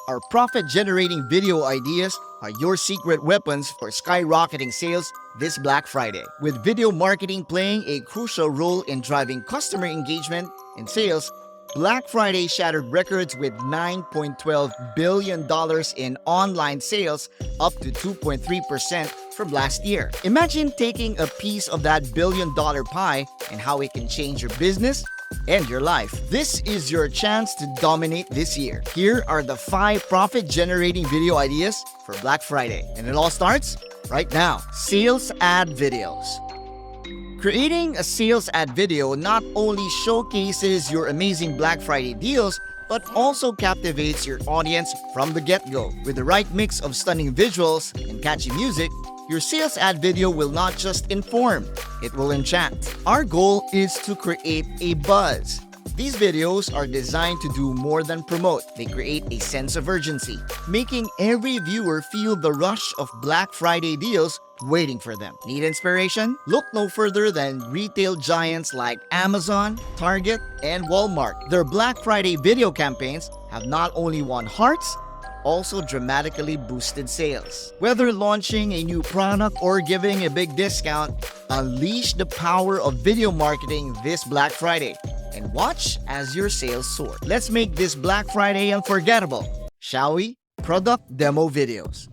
Our profit-generating video ideas are your secret weapons for skyrocketing sales this Black Friday. With video marketing playing a crucial role in driving customer engagement and sales, Black Friday shattered records with $9.12 billion in online sales, up to 2.3% from last year. Imagine taking a piece of that billion-dollar pie and how it can change your business and your life. This is your chance to dominate this year. Here are the 5 profit-generating video ideas for Black Friday. And it all starts right now. Sales ad videos. Creating a sales ad video not only showcases your amazing Black Friday deals, but also captivates your audience from the get-go. With the right mix of stunning visuals and catchy music, your sales ad video will not just inform, it will enchant. Our goal is to create a buzz. These videos are designed to do more than promote. They create a sense of urgency, making every viewer feel the rush of Black Friday deals waiting for them. Need inspiration? Look no further than retail giants like Amazon, Target, and Walmart. Their Black Friday video campaigns have not only won hearts, also dramatically boosted sales. Whether launching a new product or giving a big discount, unleash the power of video marketing this Black Friday and watch as your sales soar. Let's make this Black Friday unforgettable, shall we? Product demo videos.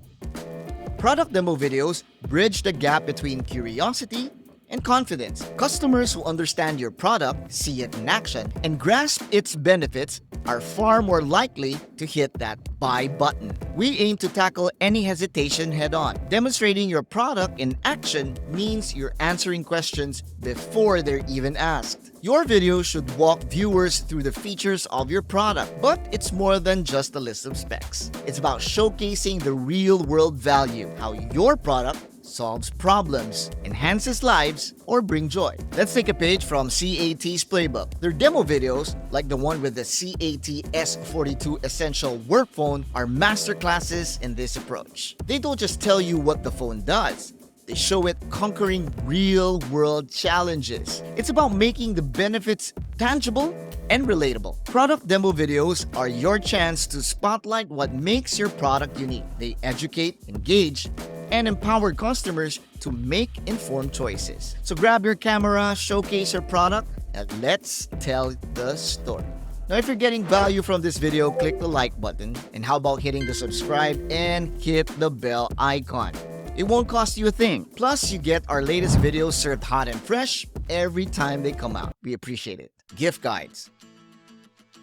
Product demo videos bridge the gap between curiosity and confidence. Customers who understand your product, see it in action, and grasp its benefits are far more likely to hit that buy button. We aim to tackle any hesitation head-on. Demonstrating your product in action means you're answering questions before they're even asked. Your video should walk viewers through the features of your product, but it's more than just a list of specs. It's about showcasing the real-world value, how your product solves problems, enhances lives, or bring joy. Let's take a page from CAT's playbook. Their demo videos, like the one with the CAT S42 Essential Work Phone, are masterclasses in this approach. They don't just tell you what the phone does. They show it conquering real-world challenges. It's about making the benefits tangible and relatable. Product demo videos are your chance to spotlight what makes your product unique. They educate, engage, and empower customers to make informed choices. So grab your camera, showcase your product, and let's tell the story. Now, if you're getting value from this video, click the like button. And how about hitting the subscribe and hit the bell icon? It won't cost you a thing. Plus, you get our latest videos served hot and fresh every time they come out. We appreciate it. Gift guides.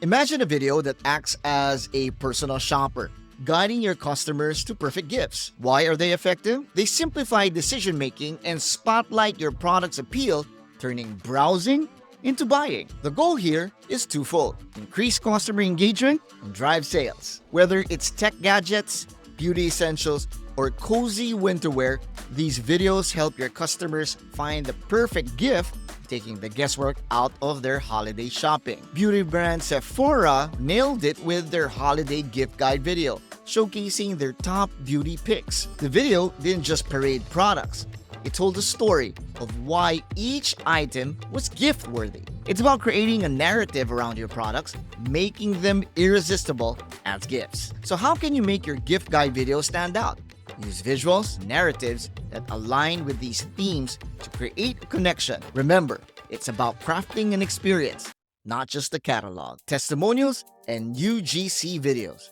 Imagine a video that acts as a personal shopper, guiding your customers to perfect gifts. Why are they effective? They simplify decision-making and spotlight your product's appeal, turning browsing into buying. The goal here is twofold: increase customer engagement and drive sales. Whether it's tech gadgets, beauty essentials, or cozy winter wear, these videos help your customers find the perfect gift, taking the guesswork out of their holiday shopping. Beauty brand Sephora nailed it with their holiday gift guide video, showcasing their top beauty picks. The video didn't just parade products. It told the story of why each item was gift-worthy. It's about creating a narrative around your products, making them irresistible as gifts. So how can you make your gift guide video stand out? Use visuals, narratives that align with these themes to create a connection. Remember, it's about crafting an experience, not just a catalog. Testimonials and UGC videos.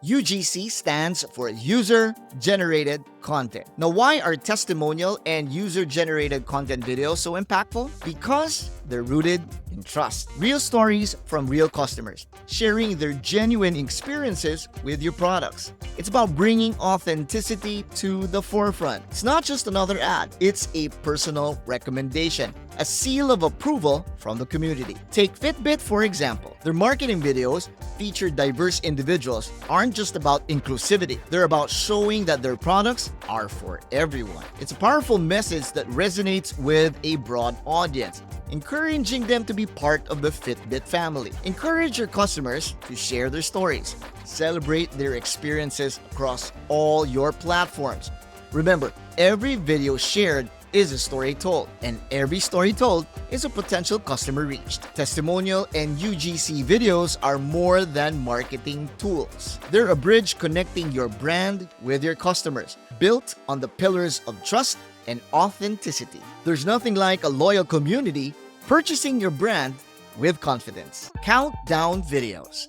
UGC stands for User-Generated Content. Now, why are testimonial and user-generated content videos so impactful? Because they're rooted in trust. Real stories from real customers, sharing their genuine experiences with your products. It's about bringing authenticity to the forefront. It's not just another ad, it's a personal recommendation, a seal of approval from the community. Take Fitbit, for example. Their marketing videos feature diverse individuals aren't just about inclusivity. They're about showing that their products are for everyone. It's a powerful message that resonates with a broad audience, encouraging them to be part of the Fitbit family. Encourage your customers to share their stories. Celebrate their experiences across all your platforms. Remember, every video shared is a story told, and every story told is a potential customer reached. Testimonial and UGC videos are more than marketing tools. They're a bridge connecting your brand with your customers, built on the pillars of trust and authenticity. There's nothing like a loyal community purchasing your brand with confidence. Countdown videos.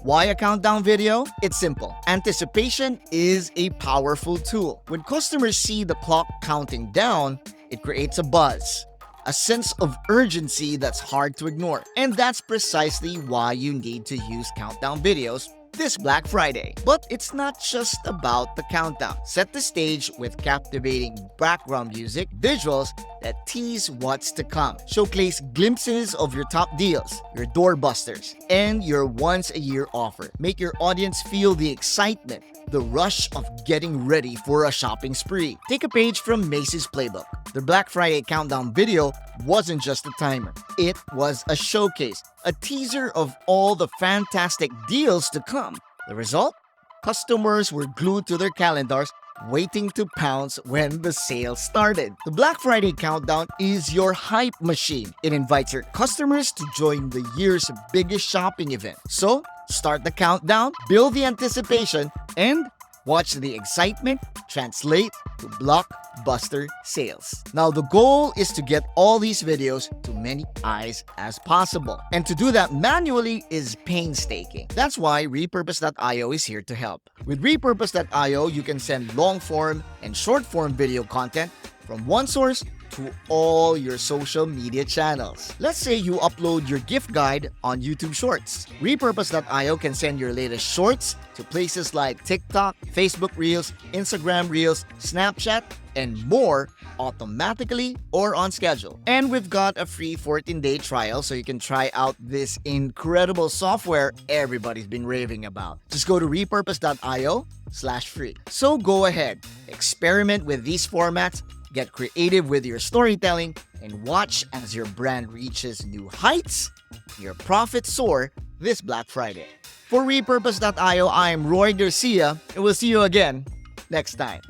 Why a countdown video? It's simple. Anticipation is a powerful tool. When customers see the clock counting down, it creates a buzz, a sense of urgency that's hard to ignore. And that's precisely why you need to use countdown videos this Black Friday. But it's not just about the countdown. Set the stage with captivating background music, visuals that tease what's to come. Showcase glimpses of your top deals, your doorbusters, and your once-a-year offer. Make your audience feel the excitement, the rush of getting ready for a shopping spree. Take a page from Macy's playbook. The Black Friday countdown video wasn't just a timer. It was a showcase, a teaser of all the fantastic deals to come. The result? Customers were glued to their calendars, waiting to pounce when the sale started. The Black Friday countdown is your hype machine. It invites your customers to join the year's biggest shopping event. So, start the countdown, build the anticipation, and watch the excitement translate to blockbuster sales. Now, the goal is to get all these videos to many eyes as possible. And to do that manually is painstaking. That's why repurpose.io is here to help. With repurpose.io, you can send long-form and short-form video content from one source to all your social media channels. Let's say you upload your gift guide on YouTube Shorts. Repurpose.io can send your latest shorts to places like TikTok, Facebook Reels, Instagram Reels, Snapchat, and more automatically or on schedule. And we've got a free 14-day trial so you can try out this incredible software everybody's been raving about. Just go to repurpose.io/free. So go ahead, experiment with these formats, get creative with your storytelling, and watch as your brand reaches new heights, your profits soar this Black Friday. For repurpose.io, I am Roy Garcia, and we'll see you again next time.